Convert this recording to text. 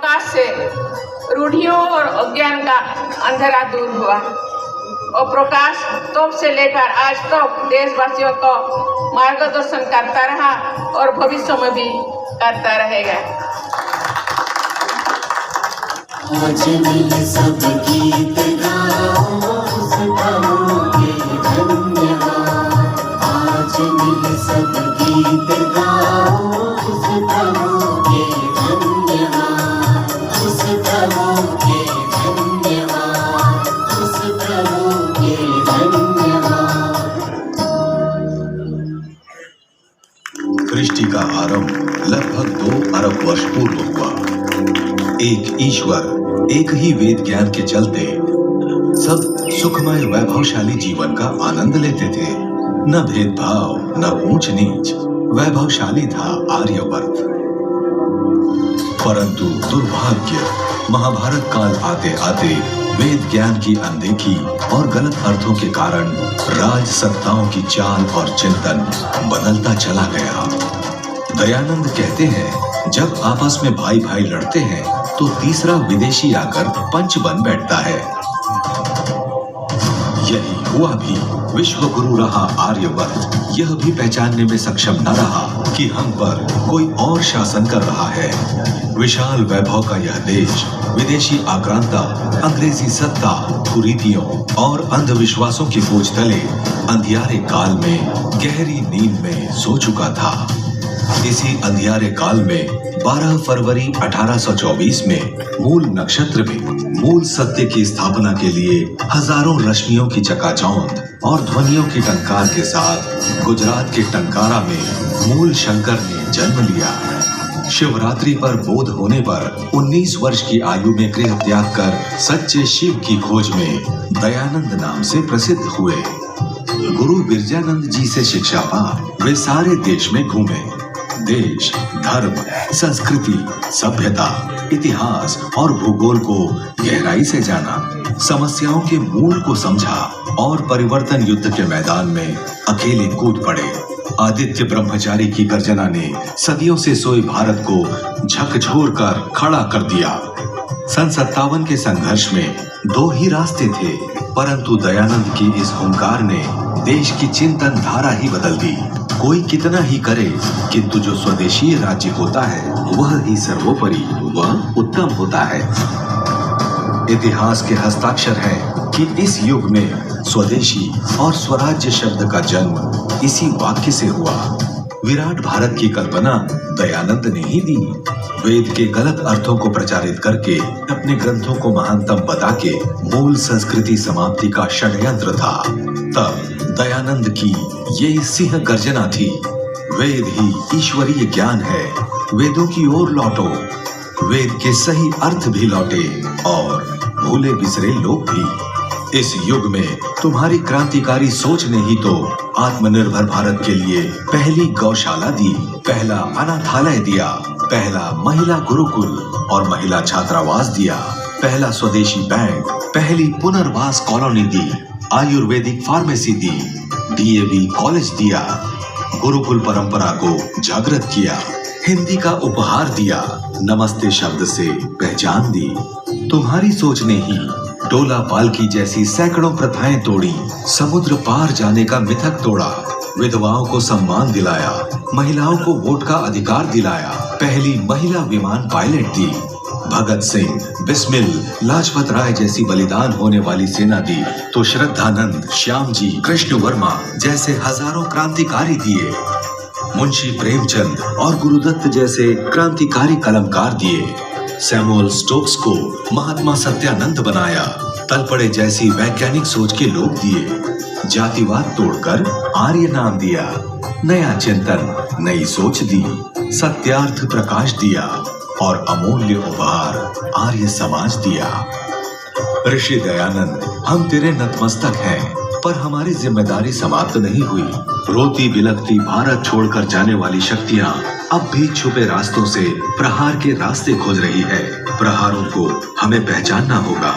प्रकाश से रूढ़ियों और अज्ञान का अंधेरा दूर हुआ। और प्रकाश तब से लेकर आज तक देशवासियों को मार्गदर्शन करता रहा और भविष्य में भी करता रहेगा। आज मिल सब गीत गाओ, उस प्रभु के धन्यवाद। आज मिल सब गीत गाओ, उस प्रभु के धन्यवाद। उस प्रभु के धन्यवाद। उस प्रभु के धन्यवाद। सृष्टि का आरंभ लगभग 2 अरब वर्ष पूर्व हुआ। एक ईश्वर, एक ही वेद ज्ञान के चलते सब सुखमय वैभवशाली जीवन का आनंद लेते थे। न भेदभाव, न ऊंच नीच, वैभवशाली था आर्यवर्त। परंतु दुर्भाग्य, महाभारत काल आते आते वेद ज्ञान की अनदेखी और गलत अर्थों के कारण राज सत्ताओं की चाल और चिंतन बदलता चला गया। दयानंद कहते हैं, जब आपस में भाई भाई लड़ते हैं तो तीसरा विदेशी आकर पंच बन बैठता है। यही हुआ भी। विश्व गुरु रहा आर्यवर्त यह भी पहचानने में सक्षम न रहा कि हम पर कोई और शासन कर रहा है। विशाल वैभव का यह देश विदेशी आक्रांता, अंग्रेजी सत्ता, कुरीतियों और अंधविश्वासों की बोझ तले अंधियारे काल में गहरी नींद में सो चुका था। इसी अंधियारे काल में 12 फरवरी 1824 में मूल नक्षत्र में मूल सत्य की स्थापना के लिए हजारों रश्मियों की चकाचौंध और ध्वनियों की टंकार के साथ गुजरात के टंकारा में मूल शंकर ने जन्म लिया। शिवरात्रि पर बोध होने पर 19 वर्ष की आयु में गृह त्याग कर सच्चे शिव की खोज में दयानंद नाम से प्रसिद्ध हुए। गुरु बिरजानंद जी से शिक्षा पा वे सारे देश में घूमे। देश, धर्म, संस्कृति, सभ्यता, इतिहास और भूगोल को गहराई से जाना, समस्याओं के मूल को समझा और परिवर्तन युद्ध के मैदान में अकेले कूद पड़े। आदित्य ब्रह्मचारी की गर्जना ने सदियों से सोए भारत को झकझोर कर खड़ा कर दिया। सन 57 के संघर्ष में 2 ही रास्ते थे, परंतु दयानंद की इस हुंकार ने देश की चिंतन धारा ही बदल दी। कोई कितना ही करे, किंतु जो स्वदेशी राज्य होता है वह ही सर्वोपरि, वह उत्तम होता है। इतिहास के हस्ताक्षर है कि इस युग में स्वदेशी और स्वराज्य शब्द का जन्म इसी वाक्य से हुआ। विराट भारत की कल्पना दयानंद ने ही दी। वेद के गलत अर्थों को प्रचारित करके अपने ग्रंथों को महानतम बता के मूल संस्कृति समाप्ति का षड्यंत्र था। तब दयानंद की ये सिंह गर्जना थी, वेद ही ईश्वरीय ज्ञान है, वेदों की ओर लौटो। वेद के सही अर्थ भी लौटे और भूले बिसरे लोग भी। इस युग में तुम्हारी क्रांतिकारी सोच ने ही तो आत्मनिर्भर भारत के लिए पहली गौशाला दी, पहला अनाथालय दिया, पहला महिला गुरुकुल और महिला छात्रावास दिया, पहला स्वदेशी बैंक, पहली पुनर्वास कॉलोनी दी, आयुर्वेदिक फार्मेसी दी, डीएवी कॉलेज दिया, गुरुकुल परंपरा को जागृत किया, हिंदी का उपहार दिया, नमस्ते शब्द से पहचान दी। तुम्हारी सोच ने ही डोला पालकी जैसी सैकड़ों प्रथाएं तोड़ी, समुद्र पार जाने का मिथक तोड़ा, विधवाओं को सम्मान दिलाया, महिलाओं को वोट का अधिकार दिलाया, पहली महिला विमान पायलट दी, भगत सिंह, बिस्मिल, लाजपत राय जैसी बलिदान होने वाली सेना दी, तो श्रद्धानंद, श्याम जी, कृष्ण वर्मा जैसे हजारों क्रांतिकारी दिए, मुंशी प्रेमचंद और गुरुदत्त जैसे क्रांतिकारी कलमकार दिए, सैमुअल स्टोक्स को महात्मा सत्यानंद बनाया, तलपड़े जैसी वैज्ञानिक सोच के लोग दिए, जातिवाद तोड़कर आर्य नाम दिया, नया चिंतन, नई सोच दी, सत्यार्थ प्रकाश दिया और अमूल्य उपहार आर्य समाज दिया। ऋषि दयानंद, हम तेरे नतमस्तक हैं, पर हमारी जिम्मेदारी समाप्त नहीं हुई। रोती बिलखती भारत छोड़कर जाने वाली शक्तियां अब भी छुपे रास्तों से प्रहार के रास्ते खोज रही है। प्रहारों को हमें पहचानना होगा।